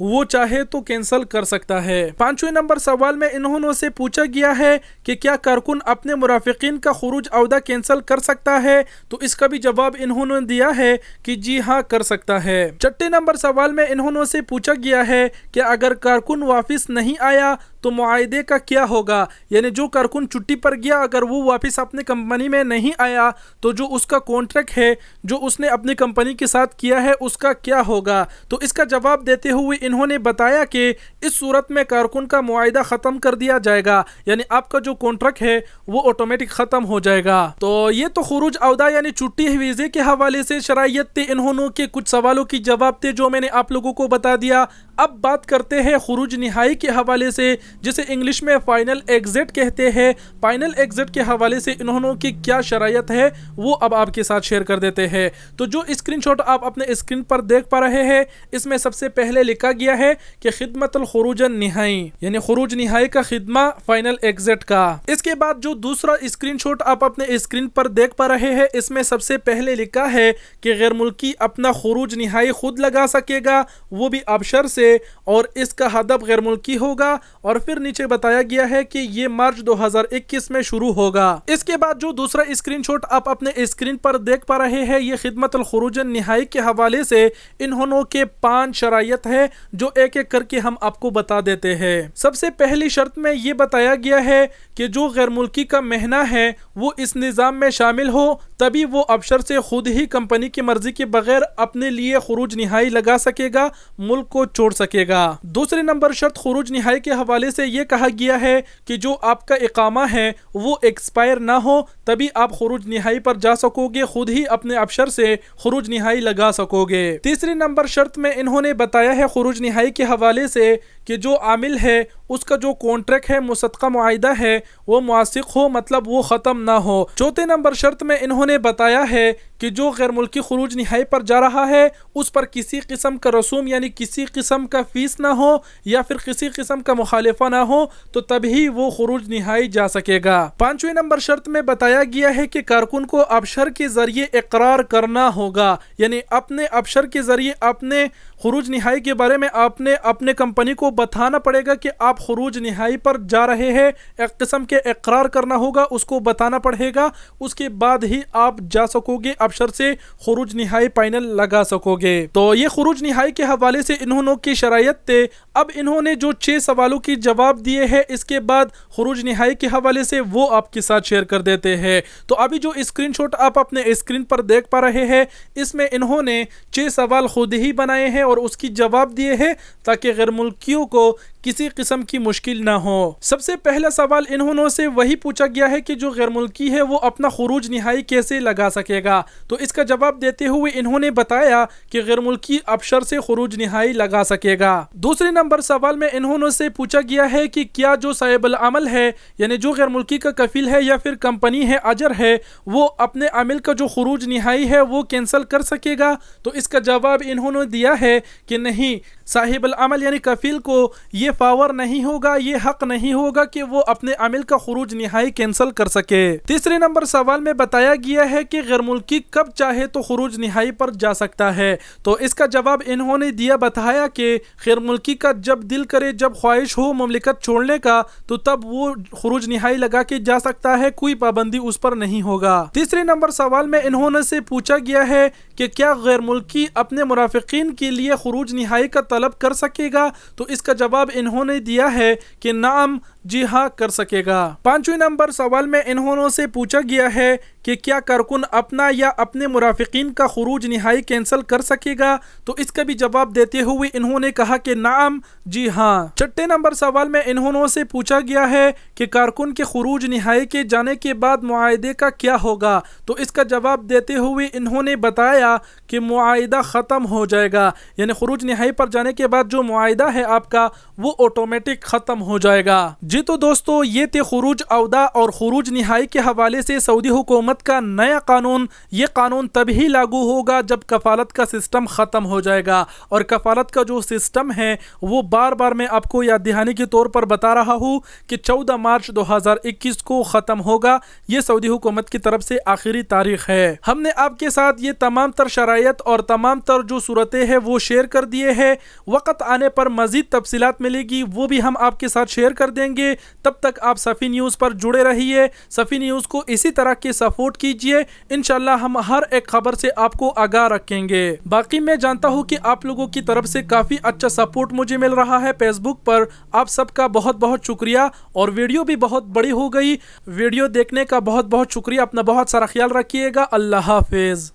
وہ چاہے تو کینسل کر سکتا ہے۔ 5ویں نمبر سوال میں انہوں سے پوچھا گیا ہے کہ کیا کارکن اپنے مرافقین کا خروج عہدہ کینسل کر سکتا ہے؟ تو اس کا بھی جواب انہوں نے دیا ہے کہ جی ہاں کر سکتا ہے۔ 6 نمبر سوال میں انہوں سے پوچھا گیا ہے کہ اگر کارکن واپس نہیں آیا تو معاہدے کا کیا ہوگا؟ یعنی جو کارکن چھٹی پر گیا اگر وہ واپس اپنے کمپنی میں نہیں آیا تو جو اس کا کانٹریکٹ ہے جو اس نے اپنی کمپنی کے ساتھ کیا ہے اس کا کیا ہوگا؟ تو اس کا جواب دیتے ہوئے انہوں نے بتایا کہ اس صورت میں کارکن کا معاہدہ ختم کر دیا جائے گا، یعنی آپ کا جو کانٹریکٹ ہے وہ آٹومیٹک ختم ہو جائے گا۔ تو یہ تو خروج عہدہ یعنی چھٹی ویزے کے حوالے سے شرائط تھے انہوں کے کچھ سوالوں کی جواب تھے جو میں نے آپ لوگوں کو بتا دیا۔ اب بات کرتے ہیں خروج نہائی کے حوالے سے، جسے انگلش میں فائنل ایگزٹ کہتے ہیں۔ فائنل ایگزٹ کے حوالے سے انہوں کی کیا شرائط ہے وہ اب آپ کے ساتھ شیئر کر دیتے ہیں۔ تو جو اسکرین شاٹ آپ اپنے اسکرین پر دیکھ پا رہے ہیں اس میں سب سے پہلے لکھا گیا ہے کہ خدمت الخروج النہائی، یعنی خروج نہائی کا خدمہ فائنل ایگزٹ کا۔ اس کے بعد جو دوسرا اسکرین شاٹ آپ اپنے اسکرین پر دیکھ پا رہے ہیں اس میں سب سے پہلے لکھا ہے کہ غیر ملکی اپنا خروج نہائی خود لگا سکے گا، وہ بھی آبشر سے، اور اس کا ہدف غیر ملکی ہوگا، اور پھر نیچے بتایا گیا ہے کہ یہ مارچ 2021 میں شروع ہوگا۔ اس کے بعد جو دوسرا اسکرین شاٹ آپ اپنے اسکرین پر دیکھ پا رہے ہیں یہ خدمت الخروج النہائی کے حوالے سے انہوں کے 5 شرائط ہے جو ایک ایک کر کے ہم آپ کو بتا دیتے ہیں۔ سب سے پہلی شرط میں یہ بتایا گیا ہے کہ جو غیر ملکی کا مہینہ ہے وہ اس نظام میں شامل ہو، تبھی وہ ابشر سے خود ہی کمپنی کی مرضی کے بغیر اپنے لیے خروج نہائی لگا سکے گا، ملک کو چھوڑ سکے گا۔ دوسری نمبر شرط خروج نہائی کے حوالے سے یہ کہا گیا ہے کہ جو آپ کا اقامہ ہے وہ ایکسپائر نہ ہو، تبھی آپ خروج نہائی پر جا سکو گے، خود ہی اپنے ابشر سے خروج نہائی لگا سکو گے۔ تیسری نمبر شرط میں انہوں نے بتایا ہے خروج نہائی کے حوالے سے کہ جو عامل ہے اس کا جو کانٹریکٹ ہے، مصدقہ معاہدہ ہے، وہ موثق ہو، مطلب وہ ختم نہ ہو۔ چوتھے نمبر شرط میں انہوں نے بتایا ہے کہ جو غیر ملکی خروج نہائی پر جا رہا ہے اس پر کسی قسم کا رسوم یعنی کسی قسم کا فیس نہ ہو یا پھر کسی قسم کا مخالفہ نہ ہو، تو تبھی وہ خروج نہائی جا سکے گا۔ 5ویں نمبر شرط میں بتایا گیا ہے کہ کارکن کو ابشر کے ذریعے اقرار کرنا ہوگا، یعنی اپنے ابشر کے ذریعے اپنے خروج نہائی کے بارے میں آپ نے اپنے کمپنی کو بتانا پڑے گا کہ آپ خروج نہائی پر جا رہے ہیں، ایک قسم کے اقرار کرنا ہوگا، اس کو بتانا پڑے گا، اس کے بعد ہی آپ جا سکو گے ابشر سے خروج نہائی فائنل لگا سکو گے۔ تو یہ خروج نہائی کے حوالے سے انہوں کی شرائط تھے۔ اب انہوں نے جو 6 سوالوں کی جواب دیے ہیں اس کے بعد خروج نہائی کے حوالے سے وہ آپ کے ساتھ شیئر کر دیتے ہیں۔ تو ابھی جو اسکرین شاٹ آپ اپنے اسکرین پر دیکھ پا رہے ہیں اس میں انہوں نے 6 سوال خود ہی بنائے ہیں اور اس کی جواب دیے ہیں تاکہ غیر ملکیوں کو کسی قسم کی مشکل نہ ہو۔ سب سے پہلا سوال انہوں سے وہی پوچھا گیا ہے کہ جو غیر ملکی ہے وہ اپنا خروج نہائی کیسے لگا سکے گا؟ تو اس کا جواب دیتے ہوئے انہوں نے بتایا کہ غیر ملکی ابشر سے خروج نہائی لگا سکے گا۔ دوسرے نمبر سوال میں انہوں سے پوچھا گیا ہے کہ کیا جو صاحب العمل ہے یعنی جو غیر ملکی کا کفیل ہے یا پھر کمپنی ہے، اجر ہے، وہ اپنے عامل کا جو خروج نہائی ہے وہ کینسل کر سکے گا؟ تو اس کا جواب انہوں نے دیا ہے کہ نہیں، صاحب العمل یعنی کفیل کو یہ پاور نہیں ہوگا، یہ حق نہیں ہوگا کہ وہ اپنے عامل کا خروج نہائی کینسل کر سکے۔ تیسرے نمبر سوال میں بتایا گیا ہے کہ غیر ملکی کب چاہے تو خروج نہائی پر جا سکتا ہے۔ تو اس کا جواب انہوں نے دیا، بتایا کہ غیر ملکی کا جب دل کرے، جب خواہش ہو مملکت چھوڑنے کا تو تب وہ خروج نہائی لگا کے جا سکتا ہے، کوئی پابندی اس پر نہیں ہوگا۔ تیسرے نمبر سوال میں انہوں سے پوچھا گیا ہے کہ کیا غیر ملکی اپنے مرافقین کے لیے خروج نہائی کا طلب کر سکے گا؟ تو اس کا جواب انہوں نے دیا ہے کہ نعم، جی ہاں کر سکے گا۔ 5ویں نمبر سوال میں انہوں سے پوچھا گیا ہے کہ کیا کارکن اپنا یا اپنے مرافقین کا خروج نہائی کینسل کر سکے گا؟ تو اس کا بھی جواب دیتے ہوئے انہوں نے کہا کہ نعم، جی ہاں۔ 6 نمبر سوال میں انہوں سے پوچھا گیا ہے کہ کارکن کے خروج نہائی کے جانے کے بعد معاہدے کا کیا ہوگا؟ تو اس کا جواب دیتے ہوئے انہوں نے بتایا کہ معاہدہ ختم ہو جائے گا، یعنی خروج نہائی پر جانے کے بعد جو معاہدہ ہے آپ کا وہ آٹومیٹک ختم ہو جائے گا۔ جی تو دوستو یہ تھے خروج عودہ اور خروج نہائی کے حوالے سے سعودی حکومت کا نیا قانون۔ یہ قانون تبھی لاگو ہوگا جب کفالت کا سسٹم ختم ہو جائے گا، اور کفالت کا جو سسٹم ہے وہ بار بار میں آپ کو یاد دہانی کے طور پر بتا رہا ہوں کہ 14 مارچ 2021 کو ختم ہوگا۔ یہ سعودی حکومت کی طرف سے آخری تاریخ ہے۔ ہم نے آپ کے ساتھ یہ تمام تر شرائط اور تمام تر جو صورتیں ہیں وہ شیئر کر دیے ہیں۔ وقت آنے پر مزید تفصیلات ملے گی وہ بھی ہم آپ کے ساتھ شیئر کر دیں گے۔ تب تک آپ صفی نیوز پر جڑے رہیے، صفی نیوز کو اسی طرح کے سپورٹ کیجئے، انشاءاللہ ہم ہر ایک خبر سے آپ کو آگاہ رکھیں گے۔ باقی میں جانتا ہوں کہ آپ لوگوں کی طرف سے کافی اچھا سپورٹ مجھے مل رہا ہے فیس بک پر، آپ سب کا بہت بہت شکریہ۔ اور ویڈیو بھی بہت بڑی ہو گئی، ویڈیو دیکھنے کا بہت بہت شکریہ۔ اپنا بہت سارا خیال رکھیے گا۔ اللہ حافظ۔